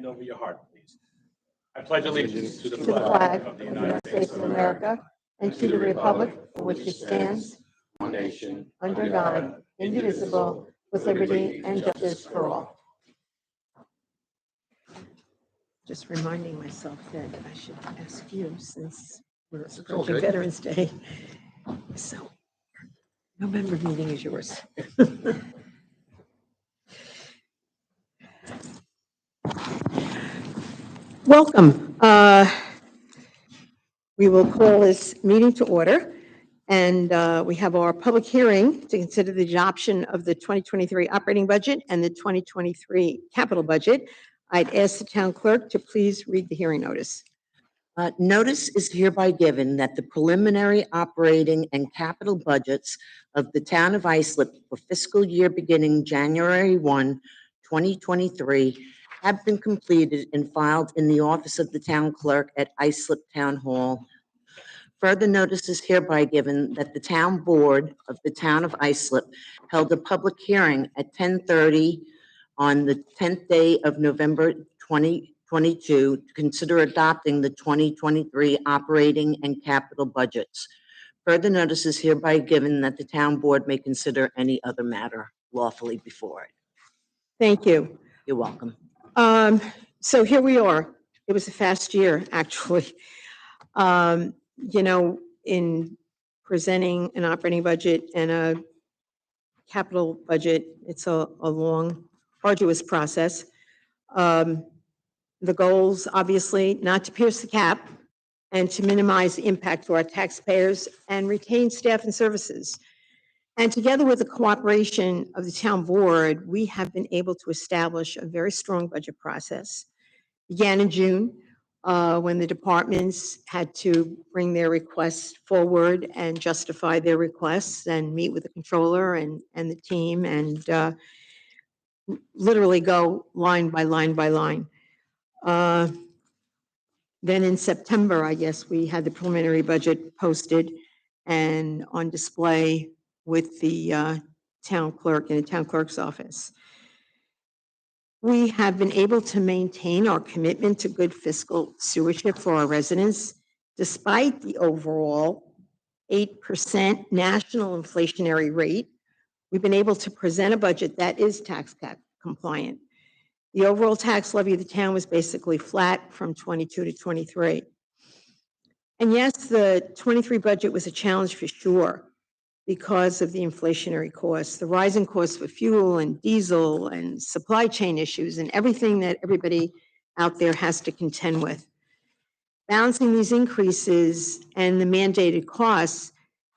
over your heart, please. I pledge allegiance to the To the flag flag of the of the United States of America and to the republic for which it stands, one nation, under God, indivisible, with liberty and justice for all. Just reminding myself that I should ask you, since we're approaching Veterans Day. So, November meeting is yours. Welcome. We will call this meeting to order, and we have our public hearing to consider the adoption of the 2023 operating budget and the 2023 capital budget. I'd ask the town clerk to please read the hearing notice. Notice is hereby given that the preliminary operating and capital budgets of the town of Islip for fiscal year beginning January 1, 2023 have been completed and filed in the office of the town clerk at Islip Town Hall. Further notice is hereby given that the town board of the town of Islip held a public hearing at 10:30 on the 10th day of November 2022 to consider adopting the 2023 operating and capital budgets. Further notice is hereby given that the town board may consider any other matter lawfully before it. Thank you. You're welcome. So here we are. It was a fast year, actually. In presenting an operating budget and a capital budget, it's a long, arduous process. The goals, obviously, not to pierce the cap and to minimize the impact to our taxpayers and retain staff and services. And together with the cooperation of the town board, we have been able to establish a very strong budget process. Began in June, when the departments had to bring their requests forward and justify their requests and meet with the controller and the team and literally go line by line by line. Then in September, I guess, we had the preliminary budget posted and on display with the town clerk in the town clerk's office. We have been able to maintain our commitment to good fiscal stewardship for our residents, despite the overall 8% national inflationary rate. We've been able to present a budget that is tax cap compliant. The overall tax levy of the town was basically flat from 22 to 23. And yes, the 23 budget was a challenge for sure because of the inflationary costs, the rising costs for fuel and diesel and supply chain issues and everything that everybody out there has to contend with. Balancing these increases and the mandated costs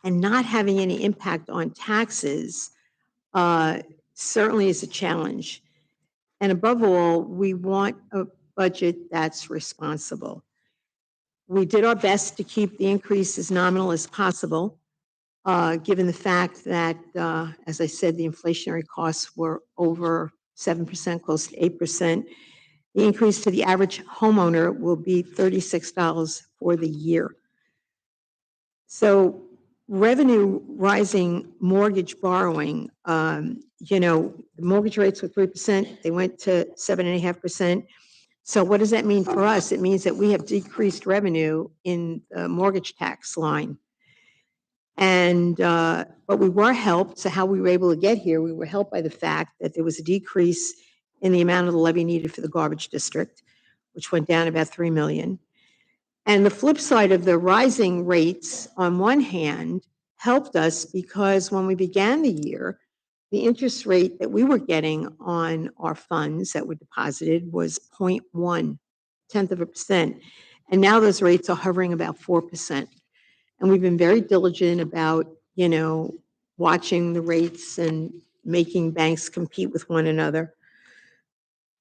and not having any impact on taxes certainly is a challenge. And above all, we want a budget that's responsible. We did our best to keep the increase as nominal as possible, given the fact that, as I said, the inflationary costs were over 7%, close to 8%. The increase to the average homeowner will be $36 for the year. So revenue rising mortgage borrowing, the mortgage rates were 3%, they went to 7.5%. So what does that mean for us? It means that we have decreased revenue in the mortgage tax line. And, but we were helped, so how we were able to get here, we were helped by the fact that there was a decrease in the amount of the levy needed for the garbage district, which went down about $3 million. And the flip side of the rising rates, on one hand, helped us because when we began the year, the interest rate that we were getting on our funds that were deposited was 0.1, 0.1%. And now those rates are hovering about 4%. And we've been very diligent about, watching the rates and making banks compete with one another.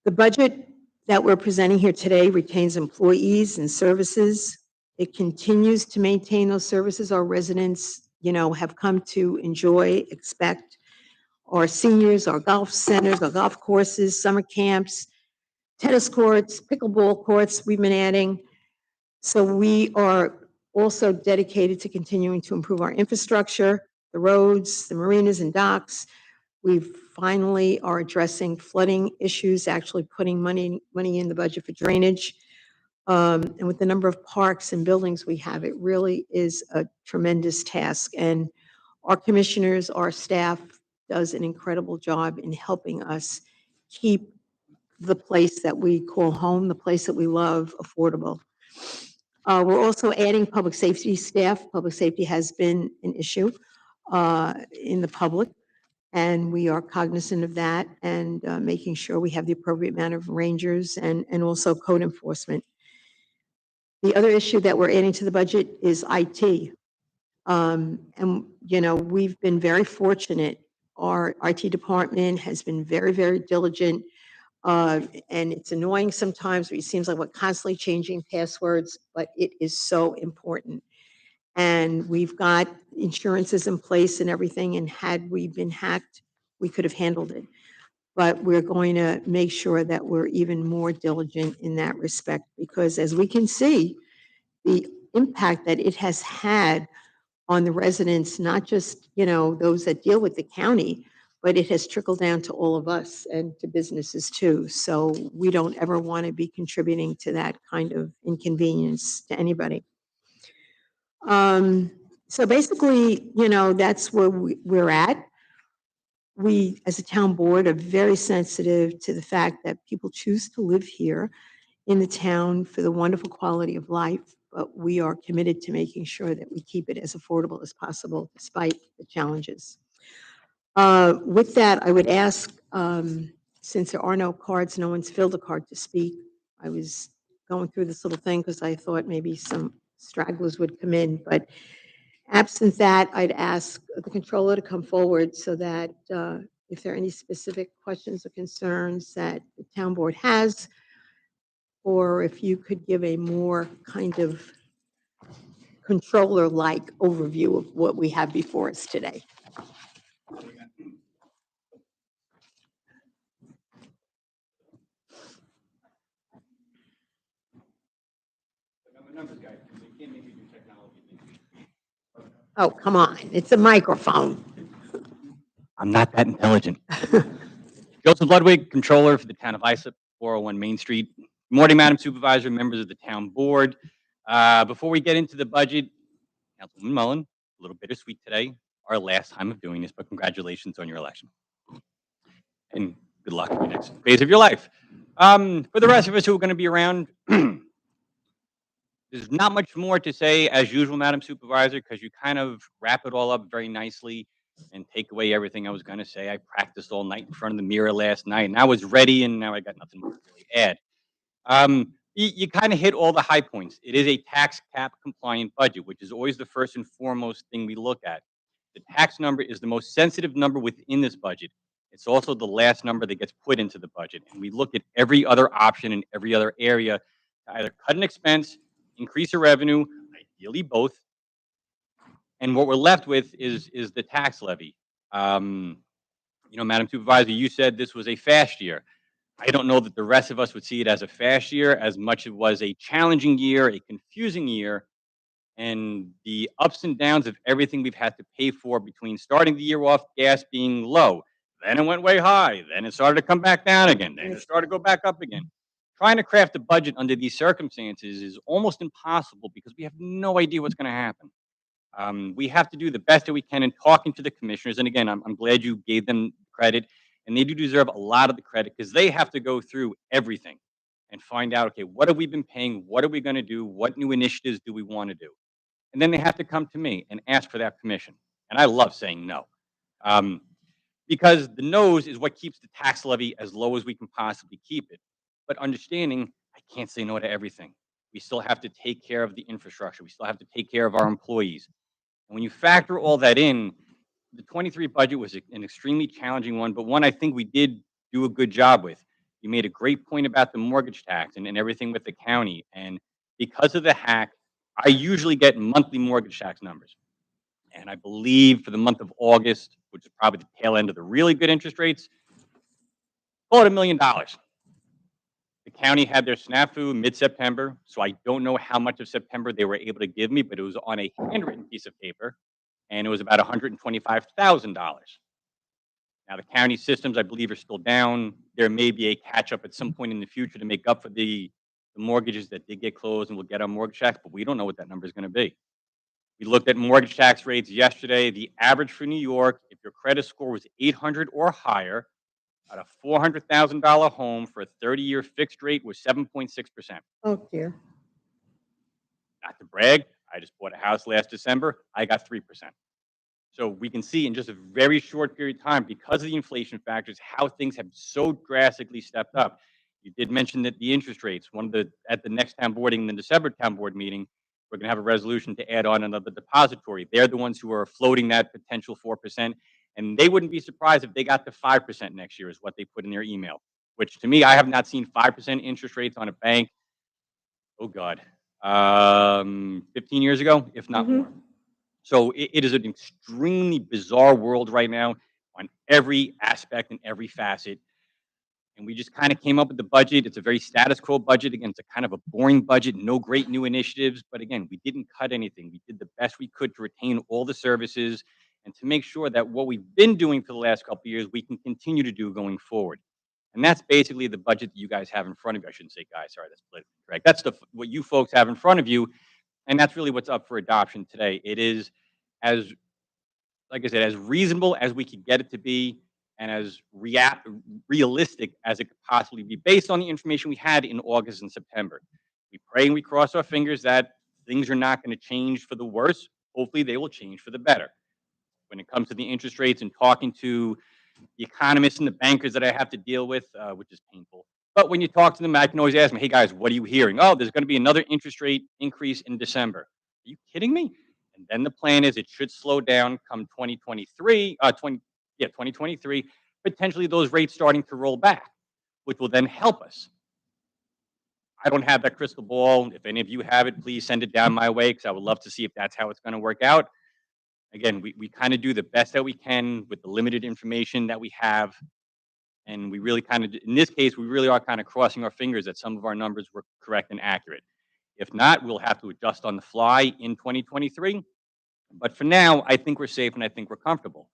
The budget that we're presenting here today retains employees and services. It continues to maintain those services our residents, have come to enjoy, expect. Our seniors, our golf centers, our golf courses, summer camps, tennis courts, pickleball courts we've been adding. So we are also dedicated to continuing to improve our infrastructure, the roads, the marinas and docks. We finally are addressing flooding issues, actually putting money in the budget for drainage. And with the number of parks and buildings we have, it really is a tremendous task. And our commissioners, our staff does an incredible job in helping us keep the place that we call home, the place that we love, affordable. We're also adding public safety staff. Public safety has been an issue in the public, and we are cognizant of that and making sure we have the appropriate amount of rangers and also code enforcement. The other issue that we're adding to the budget is IT. And, you know, we've been very fortunate. Our IT department has been very, very diligent. And it's annoying sometimes, it seems like we're constantly changing passwords, but it is so important. And we've got insurances in place and everything, and had we been hacked, we could have handled it. But we're going to make sure that we're even more diligent in that respect, because as we can see, the impact that it has had on the residents, not just, you know, those that deal with the county, but it has trickled down to all of us and to businesses too. So we don't ever want to be contributing to that kind of inconvenience to anybody. So basically, you know, that's where we're at. We, as a town board, are very sensitive to the fact that people choose to live here in the town for the wonderful quality of life, but we are committed to making sure that we keep it as affordable as possible despite the challenges. With that, I would ask, since there are no cards, no one's filled a card to speak. I was going through this little thing because I thought maybe some stragglers would come in, but absent that, I'd ask the controller to come forward so that if there are any specific questions or concerns that the town board has, or if you could give a more kind of controller-like overview of what we have before us today. Oh, come on, it's a microphone. I'm not that intelligent. Joseph Ludwig, Controller for the Town of Islip, 401 Main Street. Good morning, Madam Supervisor, members of the Town Board. Before we get into the budget, Councilwoman Mullen, a little bittersweet today, our last time of doing this, but congratulations on your election. And good luck in the next phase of your life. For the rest of us who are going to be around, there's not much more to say as usual, Madam Supervisor, because you kind of wrap it all up very nicely and take away everything I was going to say. I practiced all night in front of the mirror last night, and I was ready, and now I got nothing more to really add. You kind of hit all the high points. It is a tax cap compliant budget, which is always the first and foremost thing we look at. The tax number is the most sensitive number within this budget. It's also the last number that gets put into the budget. And we look at every other option in every other area to either cut an expense, increase a revenue, ideally both. And what we're left with is the tax levy. You know, Madam Supervisor, you said this was a fast year. I don't know that the rest of us would see it as a fast year as much as it was a challenging year, a confusing year, and the ups and downs of everything we've had to pay for between starting the year off, gas being low, then it went way high, then it started to come back down again, then it started to go back up again. Trying to craft a budget under these circumstances is almost impossible because we have no idea what's going to happen. We have to do the best that we can in talking to the commissioners. And again, I'm glad you gave them credit, and they do deserve a lot of the credit because they have to go through everything and find out, okay, what have we been paying? What are we going to do? What new initiatives do we want to do? And then they have to come to me and ask for that permission. And I love saying no. Because the no's is what keeps the tax levy as low as we can possibly keep it. But understanding, I can't say no to everything. We still have to take care of the infrastructure. We still have to take care of our employees. And when you factor all that in, the 23 budget was an extremely challenging one, but one I think we did do a good job with. You made a great point about the mortgage tax and everything with the county. And because of the hack, I usually get monthly mortgage tax numbers. And I believe for the month of August, which is probably the tail end of the really good interest rates, call it $1 million. The county had their snafu mid-September, so I don't know how much of September they were able to give me, but it was on a handwritten piece of paper, and it was about $125,000. Now, Now, the county systems, I believe, are still down. There may be a catch up at some point in the future to make up for the mortgages that did get closed, and we'll get our mortgage tax, but we don't know what that number is going to be. We looked at mortgage tax rates yesterday. The average for New York, if your credit score was 800 or higher, at a $400,000 home for a 30-year fixed rate was 7.6%. Oh, dear. Not to brag, I just bought a house last December. I got 3%. So we can see in just a very short period of time, because of the inflation factors, how things have so drastically stepped up. You did mention that the interest rates, at the next town boarding, the December town board meeting, we're going to have a resolution to add on another depository. They're the ones who are floating that potential 4%. And they wouldn't be surprised if they got to 5% next year, is what they put in their email, which to me, I have not seen 5% interest rates on a bank. Oh God, 15 years ago, if not Mhm. more. So it is an extremely bizarre world right now on every aspect and every facet. And we just kind of came up with the budget. It's a very status quo budget. Again, it's a kind of a boring budget, no great new initiatives. But again, we didn't cut anything. We did the best we could to retain all the services and to make sure that what we've been doing for the last couple of years, we can continue to do going forward. And that's basically the budget that you guys have in front of you. I shouldn't say guys, sorry, that's politically correct. That's what you folks have in front of you. And that's really what's up for adoption today. It is as, like I said, as reasonable as we could get it to be, and as realistic as it could possibly be based on the information we had in August and September. We pray and we cross our fingers that things are not going to change for the worse. Hopefully, they will change for the better. When it comes to the interest rates and talking to the economists and the bankers that I have to deal with, which is painful. But when you talk to them, I can always ask them, "Hey guys, what are you hearing? Oh, there's going to be another interest rate increase in December. Are you kidding me?" And then the plan is it should slow down come 2023, 2023, potentially those rates starting to roll back, which will then help us. I don't have that crystal ball. If any of you have it, please send it down my way, because I would love to see if that's how it's going to work out. Again, we kind of do the best that we can with the limited information that we have. And we really kind of, in this case, we really are kind of crossing our fingers that some of our numbers were correct and accurate. If not, we'll have to adjust on the fly in 2023. But for now, I think we're safe and I think we're comfortable.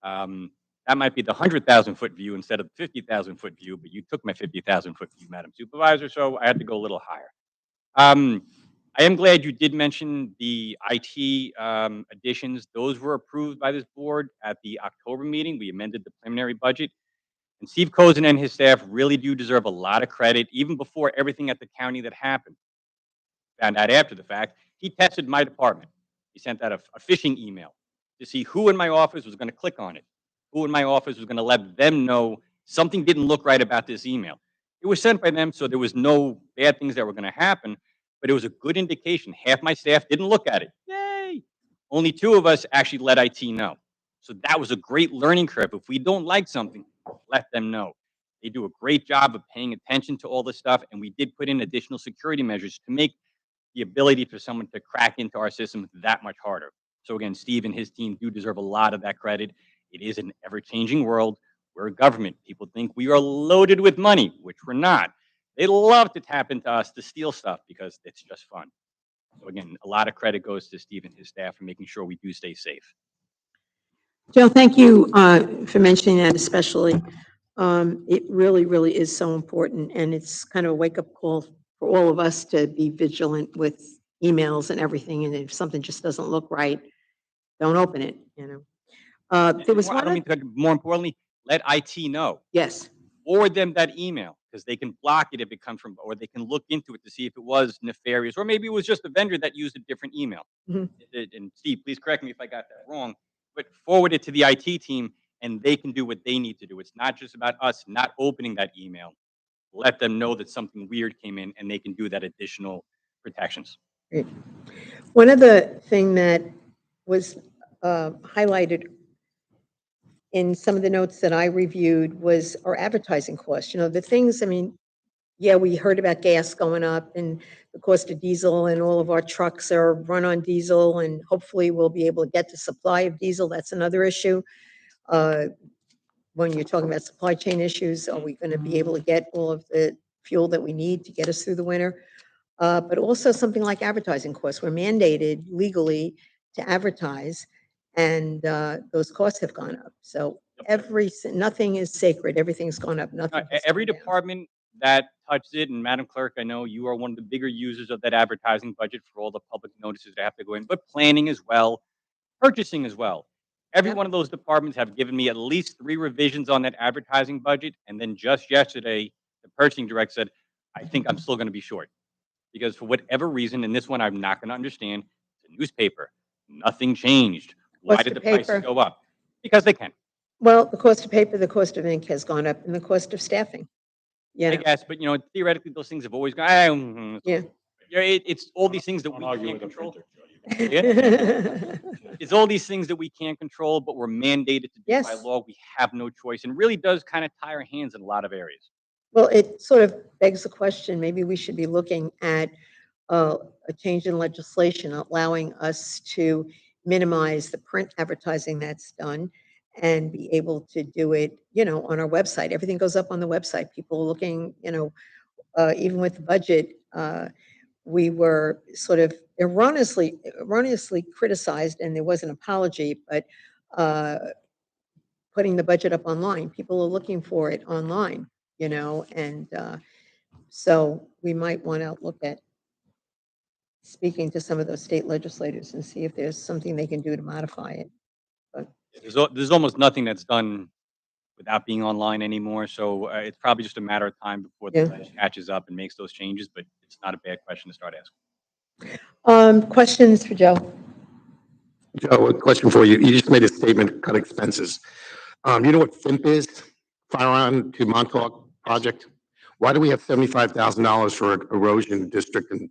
That might be the 100,000-foot view instead of the 50,000-foot view, but you took my 50,000-foot view, Madam Supervisor, so I had to go a little higher. I am glad you did mention the IT additions. Those were approved by this board at the October meeting. We amended the preliminary budget. And Steve Cozen and his staff really do deserve a lot of credit, even before everything at the county that happened. Found out after the fact, he tested my department. He sent out a phishing email to see who in my office was going to click on it, who in my office was going to let them know something didn't look right about this email. It was sent by them, so there was no bad things that were going to happen, but it was a good indication. Half my staff didn't look at it. Yay! Only 2 of us actually let IT know. So that was a great learning curve. If we don't like something, let them know. They do a great job of paying attention to all this stuff, and we did put in additional security measures to make the ability for someone to crack into our system that much harder. So again, Steve and his team do deserve a lot of that credit. It is an ever-changing world. We're a government. People think we are loaded with money, which we're not. They love to tap into us to steal stuff because it's just fun. So again, a lot of credit goes to Steve and his staff for making sure we do stay safe. Joe, thank you for mentioning that especially. It really, really is so important, and it's kind of a wake-up call for all of us to be vigilant with emails and everything, and if something just doesn't look right, don't open it, you know? There was I one don't mean to, more importantly, let IT know. yes. Forward them that email, because they can block it if it comes from, or they can look into it to see if it was nefarious, or maybe it was just a vendor that used a different email. Mhm. And Steve, please correct me if I got that wrong, but forward it to the IT team and they can do what they need to do. It's not just about us not opening that email. Let them know that something weird came in and they can do that additional protections. Great. One other thing that was highlighted in some of the notes that I reviewed was our advertising costs. You know, the things, I mean, yeah, we heard about gas going up and the cost of diesel, and all of our trucks are run on diesel, and hopefully we'll be able to get the supply of diesel. That's another issue. Uh, When you're talking about supply chain issues, are we going to be able to get all of the fuel that we need to get us through the winter? But also something like advertising costs. We're mandated legally to advertise, and those costs have gone up. So nothing is sacred. Everything's gone up. Nothing has Every gone down. department that touched it, and Madam Clerk, I know you are one of the bigger users of that advertising budget for all the public notices that have to go in, but planning as well, purchasing as well. Every Yep. one of those departments have given me at least 3 revisions on that advertising budget, and then just yesterday, the purchasing director said, "I think I'm still gonna be short." Because for whatever reason, and this one I'm not gonna understand, it's a newspaper. Nothing changed. Why Cost did of the prices paper. go up? Because they can. Well, the cost of paper, the cost of ink has gone up, and the cost of staffing, you I know? guess, but, theoretically, those things have always gone. Yeah. Yeah, it's all these things that Don't we argue can't with a control. printer, Joe. It's all these things that we can't control, but we're mandated to do by Yes. law. We have no choice, and really does kind of tie our hands in a lot of areas. Well, it sort of begs the question, maybe we should be looking at a change in legislation allowing us to minimize the print advertising that's done and be able to do it, on our website. Everything goes up on the website. People are looking, even with the budget, we were sort of erroneously criticized, and there was an apology, but uh, putting the budget up online, people are looking for it online, and so we might want to look at speaking to some of those state legislators and see if there's something they can do to modify it. But There's almost nothing that's done without being online anymore, so it's probably just a matter of time before the Yeah. ledge catches up and makes those changes. But it's not a bad question to start asking. questions for Joe? Joe, a question for you. You just made a statement, cut expenses. You know what FIMP is? Firearm to Montauk project? Why do we have $75,000 for erosion district in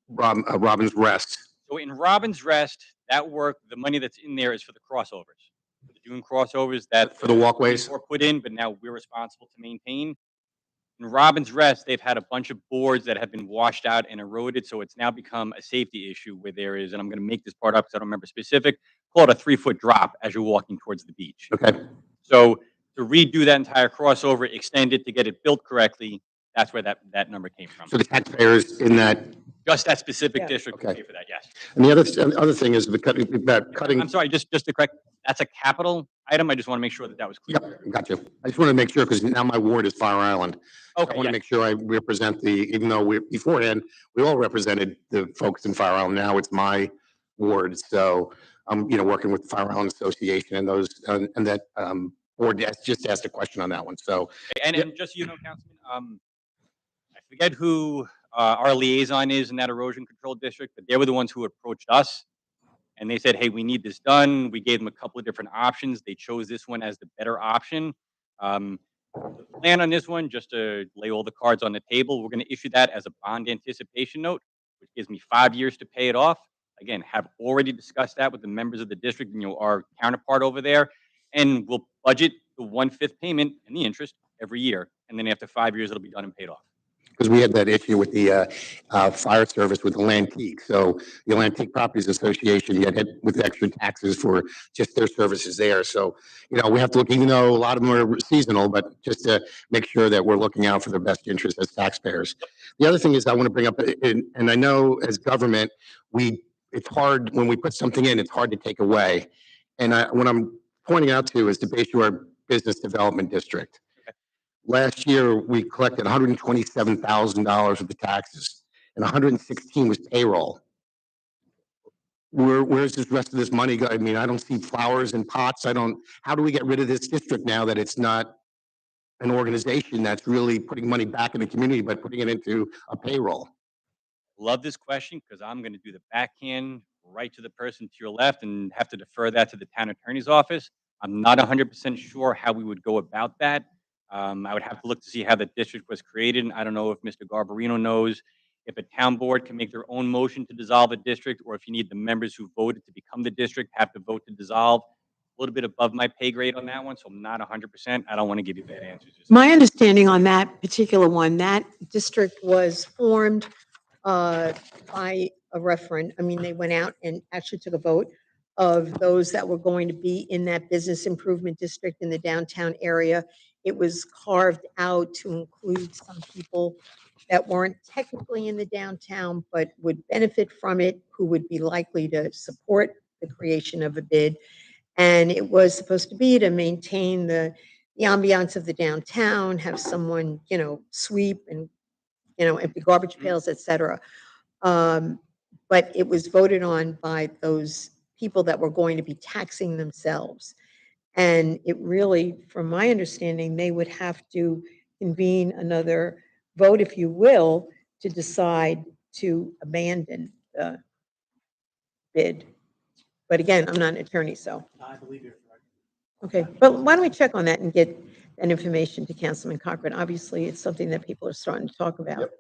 Robin's Rest? So in Robin's Rest, that work, the money that's in there is for the crossovers. For the dune crossovers that For the walkways? were put in, but now we're responsible to maintain. In Robin's Rest, they've had a bunch of boards that have been washed out and eroded, so it's now become a safety issue where there is, and I'm going to make this part up because I don't remember specific, call it a 3-foot drop as you're walking towards the beach. Okay. So to redo that entire crossover, extend it to get it built correctly, that's where that number came from. So the taxpayers in that, Just that specific Yeah. district will Okay. pay for that, yes. and the other thing is about cutting. I'm sorry, just to correct, that's a capital item. I just want to make sure that was clear. Yep, got you. I just want to make sure because now my ward is Fire Island. I Okay, want to yeah. make sure I represent even though beforehand, we all represented the folks in Fire Island. Now it's my ward. So I'm, working with the Fire Island Association and those, and that, board just asked a question on that one. So, And just so you know, Councilman, I forget who our liaison is in that erosion control district, but they were the ones who approached us. And they said, hey, we need this done. We gave them a couple of different options. They chose this one as the better option. The plan on this one, just to lay all the cards on the table, we're going to issue that as a bond anticipation note, which gives me 5 years to pay it off. Again, have already discussed that with the members of the district and our counterpart over there. And we'll budget the 1/5 payment and the interest every year. And then after 5 years, it'll be done and paid off. because we had that issue with the fire service with the Lantique. So the Lantique Properties Association, you had hit with extra taxes for just their services there. So, we have to look, even though a lot of them are seasonal, but just to make sure that we're looking out for the best interest as taxpayers. The other thing is I want to bring up, and I know as government, it's hard when we put something in, it's hard to take away. And what I'm pointing out to is the Bay Shore Business Development District. Last year, we collected $127,000 of the taxes, and 116 was payroll. Where's this rest of this money go? I mean, I don't see flowers in pots. How do we get rid of this district now that it's not an organization that's really putting money back in the community, but putting it into a payroll? Love this question because I'm going to do the backhand right to the person to your left and have to defer that to the town attorney's office. I'm not 100% sure how we would go about that. I would have to look to see how the district was created. And I don't know if Mr. Garbarino knows if a town board can make their own motion to dissolve a district, or if you need the members who voted to become the district have to vote to dissolve. A little bit above my pay grade on that one, so I'm not 100%. I don't want to give you bad answers. My understanding on that particular one, that district was formed by a referendum. I mean, they went out and actually took a vote of those that were going to be in that business improvement district in the downtown area. It was carved out to include some people that weren't technically in the downtown, but would benefit from it, who would be likely to support the creation of a bid. And it was supposed to be to maintain the ambiance of the downtown, have someone, sweep and, empty garbage Mhm. pails, et cetera. Um, but it was voted on by those people that were going to be taxing themselves. And it really, from my understanding, they would have to convene another vote, if you will, to decide to abandon the bid. But again, I'm not an attorney, so. I believe you're correct. Okay, but why don't we check on that and get that information to Councilman Cochran? Obviously, it's something that people are starting to talk about. Yep.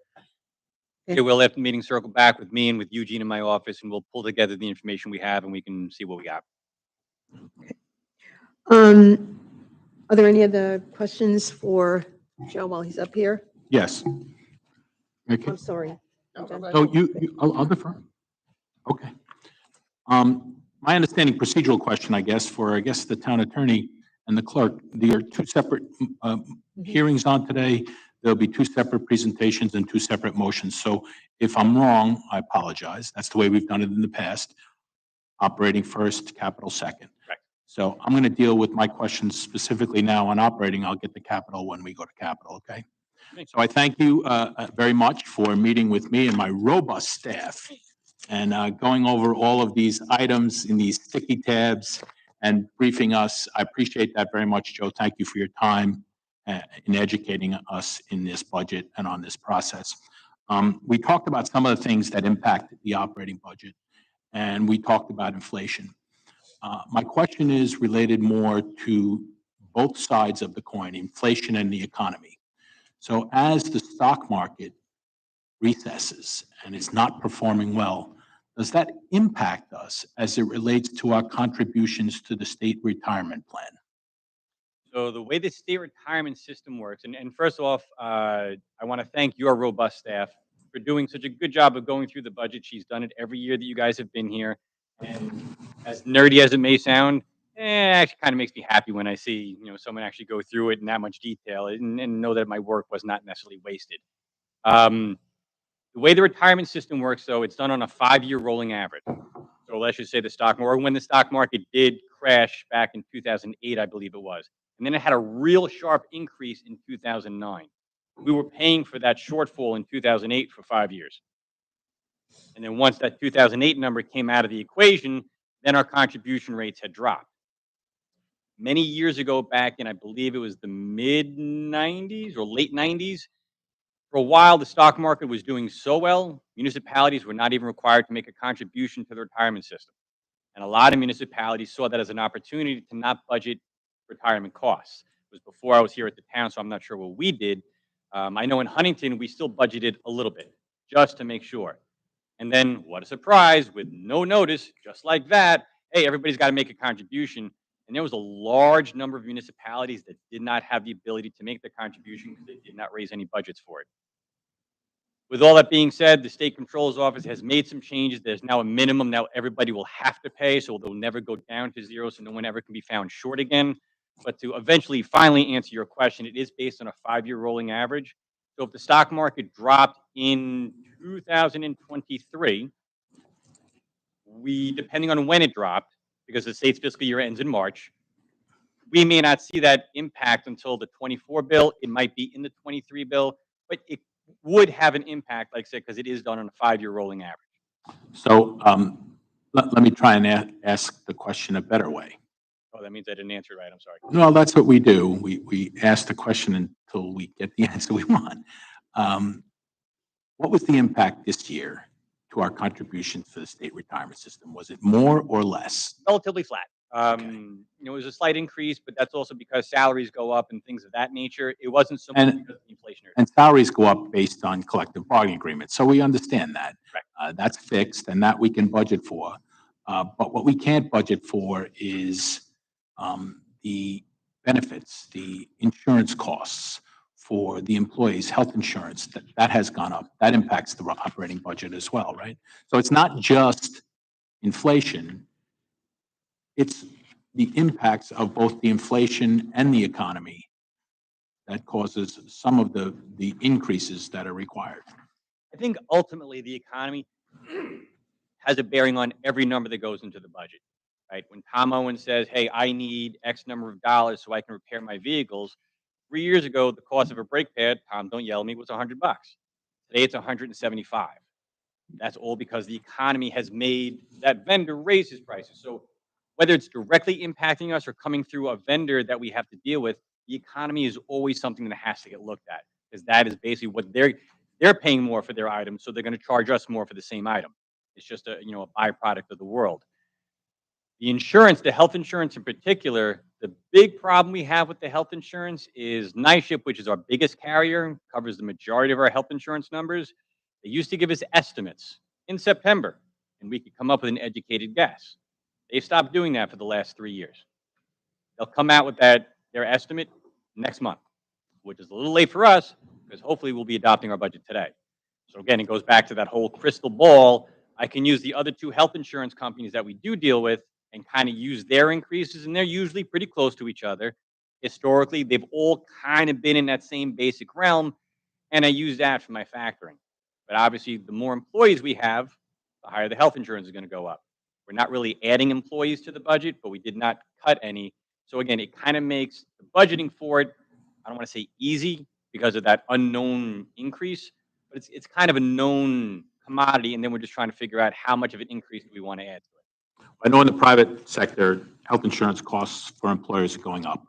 Yeah, we'll have the meeting circle back with me and with Eugene in my office, and we'll pull together the information we have, and we can see what we got. Um, are there any other questions for Joe while he's up here? Yes. Okay, I'm sorry. I'm done. so I'll defer. Okay. My understanding, procedural question, I guess, the town attorney and the clerk, there are two separate hearings on today. There'll be two separate presentations and two separate motions. So if I'm wrong, I apologize. That's the way we've done it in the past. Operating first, capital second. Right. So I'm going to deal with my questions specifically now on operating. I'll get to capital when we go to capital, okay? Thanks. So I thank you very much for meeting with me and my robust staff and going over all of these items in these sticky tabs and briefing us. I appreciate that very much, Joe. Thank you for your time in educating us in this budget and on this process. We talked about some of the things that impact the operating budget, and we talked about inflation. My question is related more to both sides of the coin, inflation and the economy. So as the stock market recesses and it's not performing well, does that impact us as it relates to our contributions to the state retirement plan? So the way the state retirement system works, and first off, I want to thank your robust staff for doing such a good job of going through the budget. She's done it every year that you guys have been here. And as nerdy as it may sound, it actually kind of makes me happy when I see someone actually go through it in that much detail and know that my work was not necessarily wasted. Um, the way the retirement system works, though, it's done on a 5-year rolling average. So let's just say the stock market, or when the stock market did crash back in 2008, I believe it was. And then it had a real sharp increase in 2009. We were paying for that shortfall in 2008 for 5 years. And then once that 2008 number came out of the equation, then our contribution rates had dropped. Many years ago, back in, I believe it was the mid 90s or late 90s, for a while, the stock market was doing so well, municipalities were not even required to make a contribution to the retirement system. And a lot of municipalities saw that as an opportunity to not budget retirement costs. It was before I was here at the town, so I'm not sure what we did. I know in Huntington, we still budgeted a little bit just to make sure. And then, what a surprise, with no notice, just like that, hey, everybody's got to make a contribution. And there was a large number of municipalities that did not have the ability to make the contribution because they did not raise any budgets for it. With all that being said, the state controller's office has made some changes. There's now a minimum now everybody will have to pay, so they'll never go down to zero, so no one ever can be found short again. But to eventually finally answer your question, it is based on a 5-year rolling average. So if the stock market dropped in 2023, we, depending on when it dropped, because the state's fiscal year ends in March, we may not see that impact until the 24 bill. It might be in the 23 bill, but it would have an impact, like I said, because it is done on a 5-year rolling average. So let me try and ask the question a better way. Oh, that means I didn't answer it right. I'm sorry. No, that's what we do. We ask the question until we get the answer we want. What was the impact this year to our contributions to the state retirement system? Was it more or less? Relatively flat. Okay. It was a slight increase, but that's also because salaries go up and things of that nature. It wasn't so much And- because of the inflationary. And salaries go up based on collective bargaining agreements. So we understand that. Correct. That's fixed and that we can budget for. But what we can't budget for is the benefits, the insurance costs for the employees, health insurance, that has gone up. That impacts the operating budget as well, right? So it's not just inflation. It's the impacts of both the inflation and the economy that causes some of the increases that are required. I think ultimately the economy has a bearing on every number that goes into the budget. right? When Tom Owens says, "Hey, I need X number of dollars so I can repair my vehicles," 3 years ago, the cost of a brake pad, Tom, don't yell at me, was $100. Today, it's 175. That's all because the economy has made that vendor raise his prices. So whether it's directly impacting us or coming through a vendor that we have to deal with, the economy is always something that has to get looked at because that is basically what they're paying more for their items, so they're going to charge us more for the same item. It's just a byproduct of the world. The insurance, the health insurance in particular, the big problem we have with the health insurance is NISHIP, which is our biggest carrier, covers the majority of our health insurance numbers. They used to give us estimates in September, and we could come up with an educated guess. They've stopped doing that for the last 3 years. They'll come out with their estimate next month, which is a little late for us because hopefully we'll be adopting our budget today. So again, it goes back to that whole crystal ball. I can use the other two health insurance companies that we do deal with and kind of use their increases, and they're usually pretty close to each other. Historically, they've all kind of been in that same basic realm, and I use that for my factoring. But obviously, the more employees we have, the higher the health insurance is going to go up. We're not really adding employees to the budget, but we did not cut any. So again, it kind of makes the budgeting for it, I don't want to say easy because of that unknown increase, but it's kind of a known commodity, and then we're just trying to figure out how much of an increase do we want to add to it. I know in the private sector, health insurance costs for employers are going up.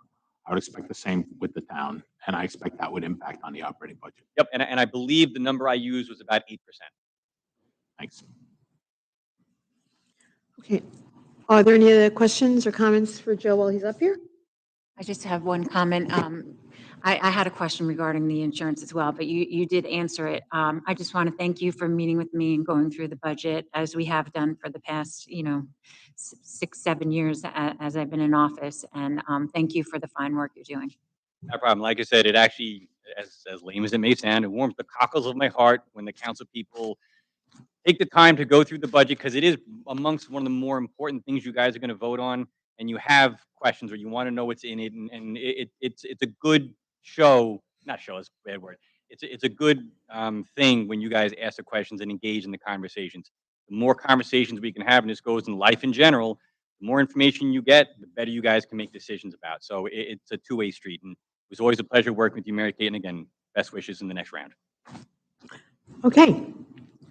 I would expect the same with the town, and I expect that would impact on the operating budget. Yep, and I believe the number I used was about 8%. Thanks. Okay. Are there any other questions or comments for Joe while he's up here? I just have one comment. I had a question regarding the insurance as well, but you did answer it. I just want to thank you for meeting with me and going through the budget as we have done for the past, 6, 7 years as I've been in office. And thank you for the fine work you're doing. No problem. Like I said, it actually, as lame as it may sound, it warms the cockles of my heart when the council people take the time to go through the budget because it is amongst one of the more important things you guys are going to vote on, and you have questions or you want to know what's in it, and it's a good show. Not show is a bad word. It's a good thing when you guys ask the questions and engage in the conversations. The more conversations we can have, and this goes in life in general, the more information you get, the better you guys can make decisions about. So it's a two-way street, and it was always a pleasure working with you, Mary Kate, and again, best wishes in the next round. Okay.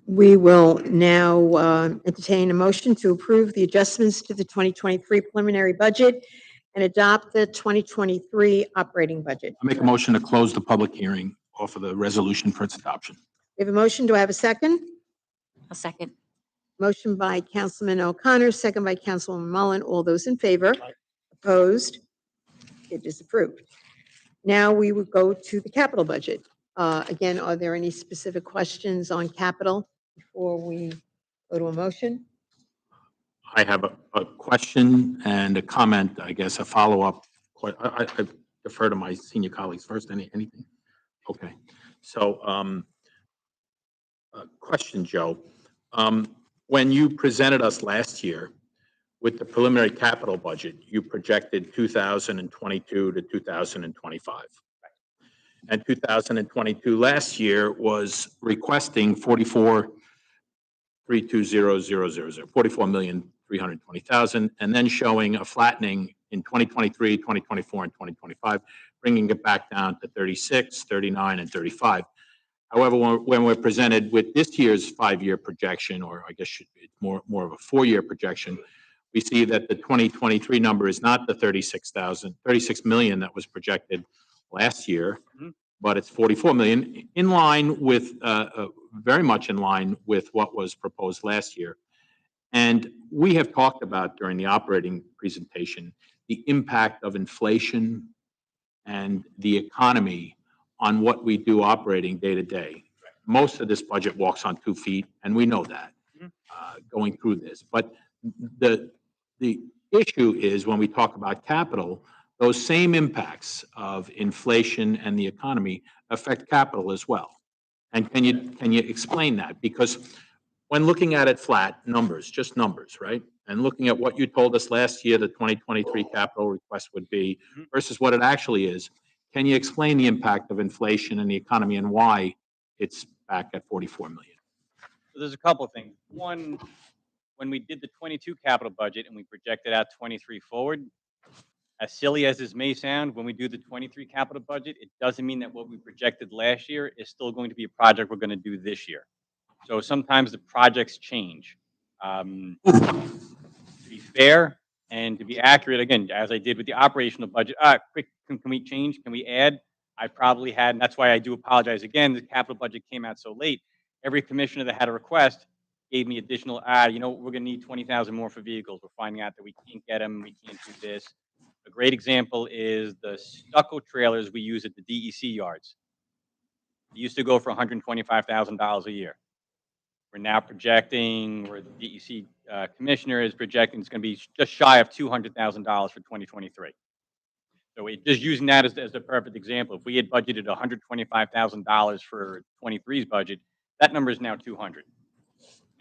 We will now entertain a motion to approve the adjustments to the 2023 preliminary budget and adopt the 2023 operating budget. I make a motion to close the public hearing off of the resolution for its adoption. We have a motion. Do I have a second? A second. Motion by Councilman O'Connor, second by Councilwoman Mullen. All those in favor? Opposed? It is approved. Now we will go to the capital budget. Again, are there any specific questions on capital before we go to a motion? I have a question and a comment, I guess, a follow-up. I defer to my senior colleagues first. Anything? Okay. So, question, Joe. When you presented us last year with the preliminary capital budget, you projected 2022 to 2025. And 2022 last year was requesting 44,320,000, and then showing a flattening in 2023, 2024, and 2025, bringing it back down to 36, 39, and 35. However, when we're presented with this year's 5-year projection, or I guess it's more of a 4-year projection, we see that the 2023 number is not the 36 million that was projected last year, but it's 44 million, in line with, very much in line with what was proposed last year. And we have talked about during the operating presentation, the impact of inflation and the economy on what we do operating day to day. Most of this budget walks on 2 feet, and we know that going through this. But the issue is when we talk about capital, those same impacts of inflation and the economy affect capital as well. And can you explain that? Because when looking at it flat, numbers, just numbers, right? And looking at what you told us last year, the 2023 capital request would be versus what it actually is, can you explain the impact of inflation and the economy and why it's back at 44 million? So there's a couple of things. One, when we did the 22 capital budget and we projected out 23 forward, as silly as this may sound, when we do the 23 capital budget, it doesn't mean that what we projected last year is still going to be a project we're going to do this year. So sometimes the projects change. To be fair and to be accurate, again, as I did with the operational budget, quick, can we change? Can we add? I probably had, and that's why I do apologize again. The capital budget came out so late. Every commissioner that had a request gave me additional, we're going to need 20,000 more for vehicles. We're finding out that we can't get them. We can't do this. A great example is the stucco trailers we use at the DEC yards. They used to go for $125,000 a year. We're now projecting, or the DEC commissioner is projecting it's going to be just shy of $200,000 for 2023. So just using that as a perfect example, if we had budgeted $125,000 for 23's budget, that number is now 200.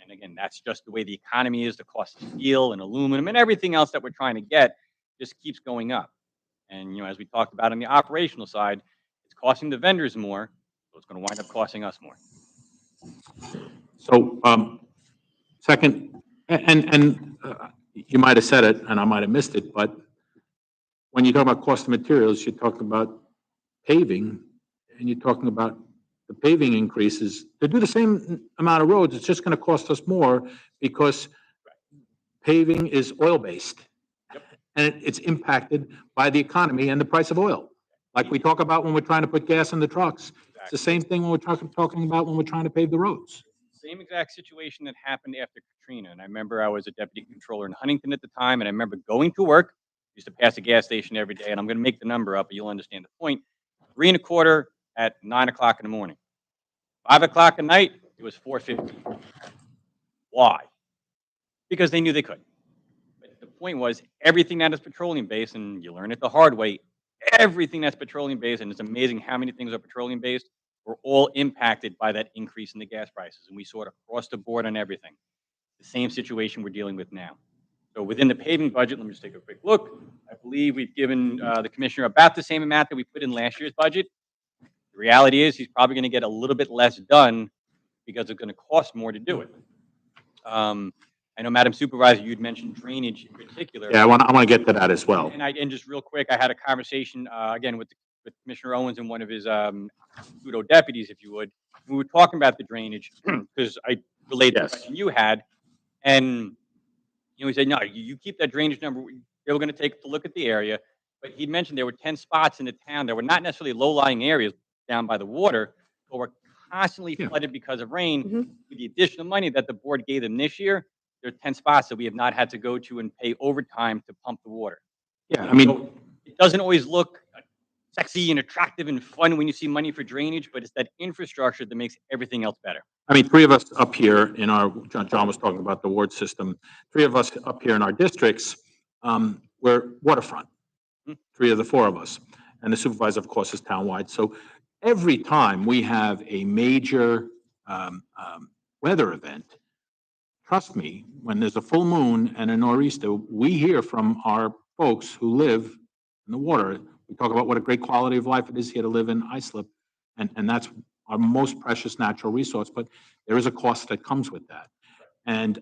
And again, that's just the way the economy is. The cost of steel and aluminum and everything else that we're trying to get just keeps going up. And as we talked about on the operational side, it's costing the vendors more, so it's going to wind up costing us more. So, second, and you might have said it, and I might have missed it, but when you talk about cost of materials, you're talking about paving, and you're talking about the paving increases. To do the same amount of roads, it's just going to cost us more because paving is oil-based. Yep. And it's impacted by the economy and the price of oil. Like we talk about when we're trying to put gas in the trucks. Exactly. It's the same thing when we're talking about when we're trying to pave the roads. Same exact situation that happened after Katrina. And I remember I was a deputy controller in Huntington at the time, and I remember going to work, used to pass a gas station every day, and I'm going to make the number up, but you'll understand the point. 3 1/4 at 9 o'clock in the morning. 5 o'clock at night, it was 4.50. Why? Because they knew they could. But the point was, everything that is petroleum based, and you learn it the hard way, everything that's petroleum based, and it's amazing how many things are petroleum based, were all impacted by that increase in the gas prices. And we saw it across the board on everything. The same situation we're dealing with now. So within the paving budget, let me just take a quick look. I believe we've given the commissioner about the same amount that we put in last year's budget. The reality is he's probably going to get a little bit less done because it's going to cost more to do it. I know, Madam Supervisor, you'd mentioned drainage in particular. Yeah, I want to get to that as well. And just real quick, I had a conversation again with Commissioner Owens and one of his pseudo deputies, if you would. We were talking about the drainage because I relayed the question you had, and he said, "No, you keep that drainage number." They were going to take a look at the area, but he mentioned there were 10 spots in the town that were not necessarily low-lying areas down by the water, but were constantly flooded because of rain. With the additional money that the board gave them this year, there are 10 spots that we have not had to go to and pay overtime to pump the water. Yeah, I mean, So it doesn't always look sexy and attractive and fun when you see money for drainage, but it's that infrastructure that makes everything else better. I mean, three of us up here in our, John was talking about the ward system, three of us up here in our districts, we're waterfront, three of the four of us. And the supervisor, of course, is townwide. So every time we have a major weather event, trust me, when there's a full moon and a nor'easter, we hear from our folks who live in the water. We talk about what a great quality of life it is here to live in Islip, and that's our most precious natural resource, but there is a cost that comes with that. And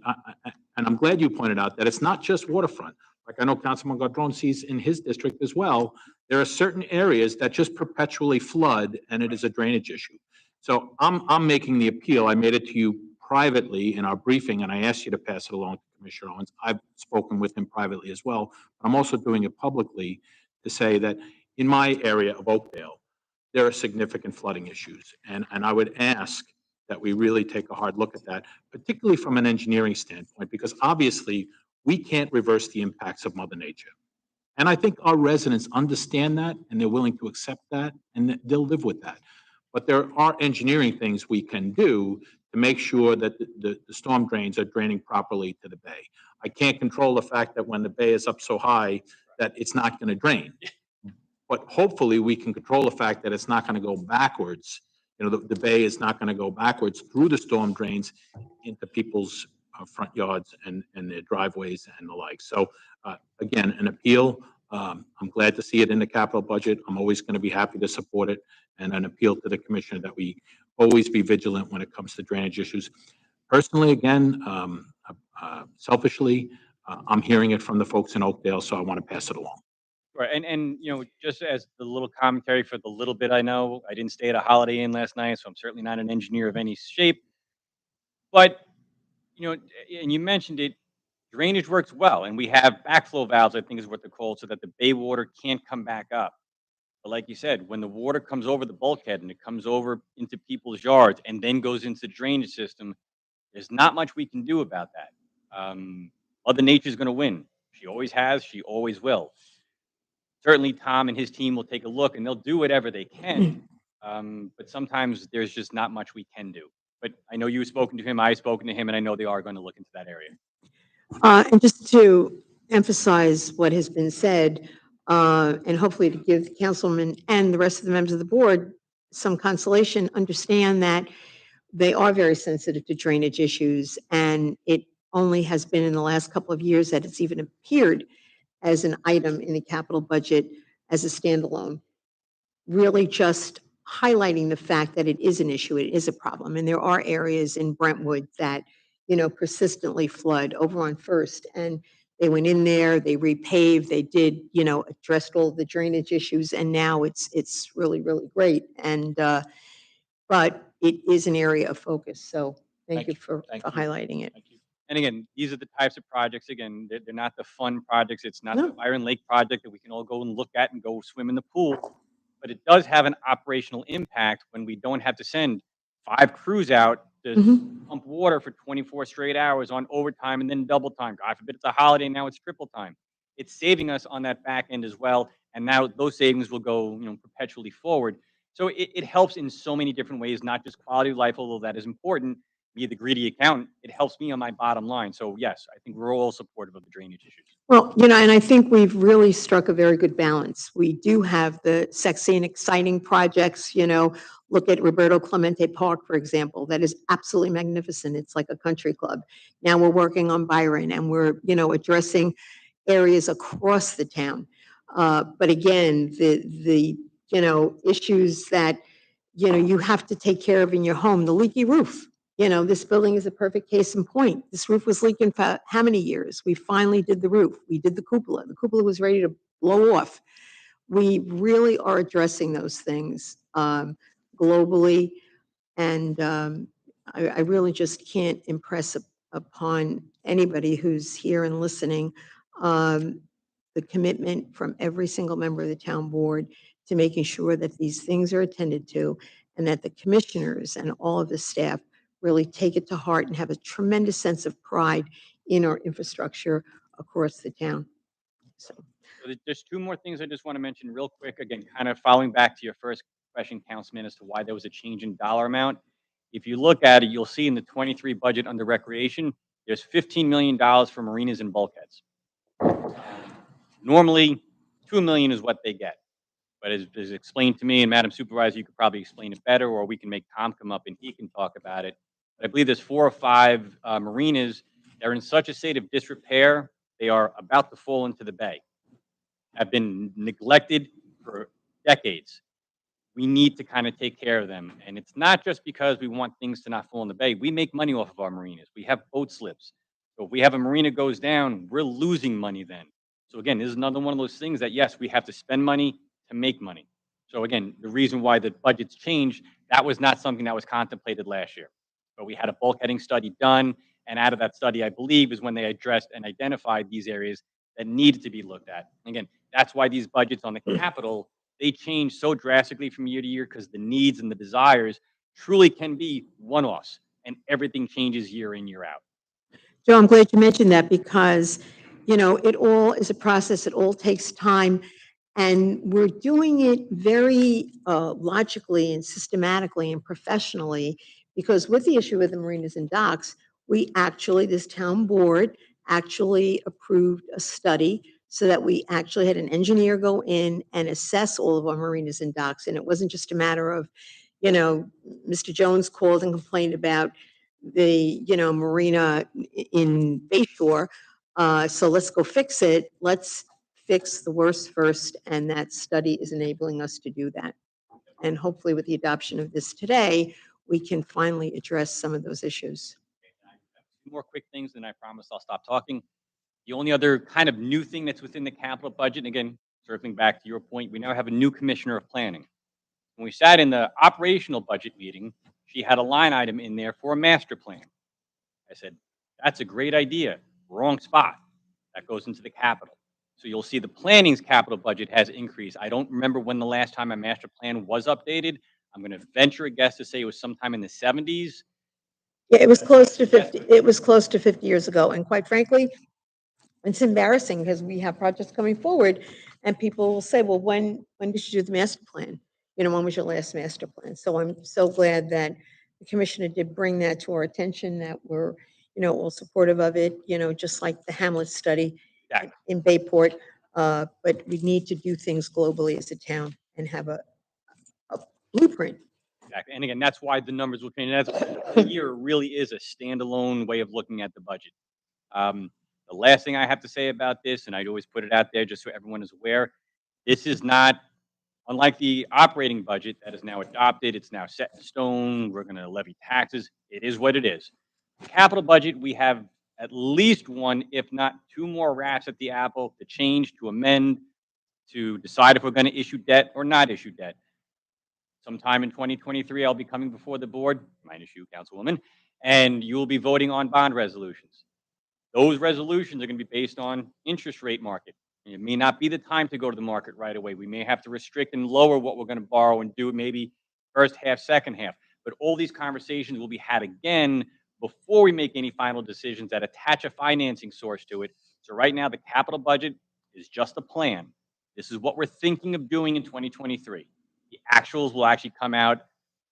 I'm glad you pointed out that it's not just waterfront. Like I know Councilman Gadron sees in his district as well, there are certain areas that just perpetually flood, and it is a drainage issue. So I'm making the appeal. I made it to you privately in our briefing, and I asked you to pass it along to Commissioner Owens. I've spoken with him privately as well. But I'm also doing it publicly to say that in my area of Oakdale, there are significant flooding issues. And I would ask that we really take a hard look at that, particularly from an engineering standpoint, because obviously we can't reverse the impacts of Mother Nature. And I think our residents understand that, and they're willing to accept that, and they'll live with that. But there are engineering things we can do to make sure that the storm drains are draining properly to the bay. I can't control the fact that when the bay is up so high that it's not going to drain. But hopefully we can control the fact that it's not going to go backwards. The bay is not going to go backwards through the storm drains into people's front yards and their driveways and the like. So again, an appeal. I'm glad to see it in the capital budget. I'm always going to be happy to support it, and an appeal to the commissioner that we always be vigilant when it comes to drainage issues. Personally, again, Selfishly, I'm hearing it from the folks in Oakdale, so I want to pass it along. Right, and, just as the little commentary for the little bit I know, I didn't stay at a Holiday Inn last night, so I'm certainly not an engineer of any shape. But, and you mentioned it, drainage works well, and we have backflow valves, I think is what they're called, so that the bay water can't come back up. But like you said, when the water comes over the bulkhead and it comes over into people's yards and then goes into the drainage system, there's not much we can do about that. Mother Nature's going to win. She always has. She always will. Certainly, Tom and his team will take a look and they'll do whatever they can. But sometimes there's just not much we can do. But I know you've spoken to him. I've spoken to him, and I know they are going to look into that area. And just to emphasize what has been said, and hopefully to give the councilman and the rest of the members of the board some consolation, understand that they are very sensitive to drainage issues, and it only has been in the last couple of years that it's even appeared as an item in the capital budget as a standalone, really just highlighting the fact that it is an issue, it is a problem, and there are areas in Brentwood that, persistently flood over on First, and they went in there, they repaved, they did, addressed all the drainage issues, and now it's really, really great, and, but it is an area of focus, so thank you for Thank for you. highlighting it. Thank you. And again, these are the types of projects, again, they're not the fun projects. It's not No. the Iron Lake project that we can all go and look at and go swim in the pool. But it does have an operational impact when we don't have to send 5 crews out to Mhm. pump water for 24 straight hours on overtime and then double time. God forbid it's a holiday, now it's triple time. It's saving us on that back end as well. And now those savings will go, perpetually forward. So it helps in so many different ways, not just quality of life, although that is important. Me, the greedy accountant, it helps me on my bottom line. So yes, I think we're all supportive of the drainage issues. Well, and I think we've really struck a very good balance. We do have the sexy and exciting projects, look at Roberto Clemente Park, for example, that is absolutely magnificent. It's like a country club. Now we're working on Byron and we're, addressing areas across the town. But again, the, issues that, you have to take care of in your home, the leaky roof. This building is a perfect case in point. This roof was leaking for how many years? We finally did the roof. We did the cupola. The cupola was ready to blow off. We really are addressing those things globally. And I really just can't impress upon anybody who's here and listening um, the commitment from every single member of the town board to making sure that these things are attended to and that the commissioners and all of the staff really take it to heart and have a tremendous sense of pride in our infrastructure across the town. So, So there's 2 more things I just want to mention real quick. Again, kind of following back to your first question, Councilman, as to why there was a change in dollar amount. If you look at it, you'll see in the 23 budget under recreation, there's $15 million for marinas and bulkheads. Normally, 2 million is what they get. But as explained to me, and Madam Supervisor, you could probably explain it better, or we can make Tom come up and he can talk about it. But I believe there's 4 or 5 marinas that are in such a state of disrepair, they are about to fall into the bay, have been neglected for decades. We need to kind of take care of them. And it's not just because we want things to not fall in the bay. We make money off of our marinas. We have boat slips. So if we have a marina goes down, we're losing money then. So again, this is another one of those things that, yes, we have to spend money to make money. So again, the reason why the budget's changed, that was not something that was contemplated last year. But we had a bulkheading study done. And out of that study, I believe, is when they addressed and identified these areas that needed to be looked at. Again, that's why these budgets on the capital, they change so drastically from year to year because the needs and the desires truly can be one-offs and everything changes year in, year out. Joe, I'm glad you mentioned that because, it all is a process. It all takes time. And we're doing it very logically and systematically and professionally because with the issue of the marinas and docks, this town board actually approved a study so that we actually had an engineer go in and assess all of our marinas and docks. And it wasn't just a matter of, Mr. Jones called and complained about the, marina in Bayshore. So let's go fix it. Let's fix the worst first, and that study is enabling us to do that. And hopefully with the adoption of this today, we can finally address some of those issues. two more quick things, and I promise I'll stop talking. The only other kind of new thing that's within the capital budget, and again, circling back to your point, we now have a new commissioner of planning. When we sat in the operational budget meeting, she had a line item in there for a master plan. I said, that's a great idea. Wrong spot. That goes into the capital. So you'll see the planning's capital budget has increased. I don't remember when the last time a master plan was updated. I'm going to venture a guess to say it was sometime in the 70s. Yeah, it was close to 50, it was close to 50 years ago. And quite frankly, it's embarrassing because we have projects coming forward and people will say, well, when did you do the master plan? You know, when was your last master plan? So I'm so glad that the commissioner did bring that to our attention, that we're, all supportive of it, just like the Hamlet study Exactly. in Bayport. But we need to do things globally as a town and have a blueprint. Exactly. And again, that's why the numbers will change. The year really is a standalone way of looking at the budget. The last thing I have to say about this, and I'd always put it out there just so everyone is aware, this is not, unlike the operating budget that is now adopted, it's now set in stone, we're going to levy taxes. It is what it is. The capital budget, we have at least one, if not two more rats at the apple to change, to amend, to decide if we're going to issue debt or not issue debt. Sometime in 2023, I'll be coming before the board, minus you, Councilwoman, and you will be voting on bond resolutions. Those resolutions are going to be based on interest rate market. And it may not be the time to go to the market right away. We may have to restrict and lower what we're going to borrow and do it maybe first half, second half. But all these conversations will be had again before we make any final decisions that attach a financing source to it. So right now, the capital budget is just a plan. This is what we're thinking of doing in 2023. The actuals will actually come out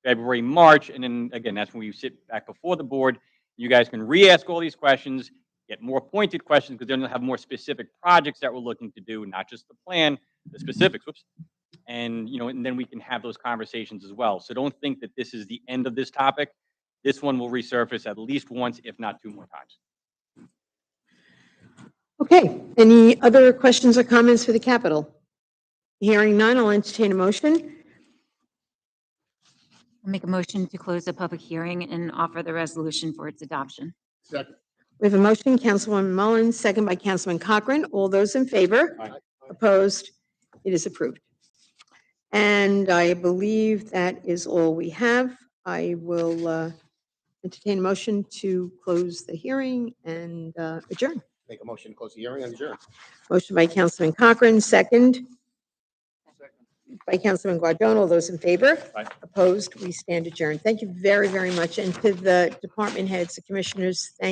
February, March, and then again, that's when we sit back before the board. You guys can re-ask all these questions, get more pointed questions, because then we'll have more specific projects that we're looking to do, not just the plan, the specifics, whoops. And, and then we can have those conversations as well. So don't think that this is the end of this topic. This one will resurface at least once, if not two more times. Okay, any other questions or comments for the Capitol? Hearing none, I'll entertain a motion. I'll make a motion to close the public hearing and offer the resolution for its adoption. Second. We have a motion, Councilwoman Mullins, second by Councilman Cochran. All those in favor? Aye. Opposed? It is approved. And I believe that is all we have. I will entertain a motion to close the hearing and adjourn. Make a motion to close the hearing and adjourn. Motion by Councilman Cochran, second by Councilman Guardone. All those in favor? Aye. Opposed? We stand adjourned. Thank you very, very much. And to the department heads, the commissioners, thank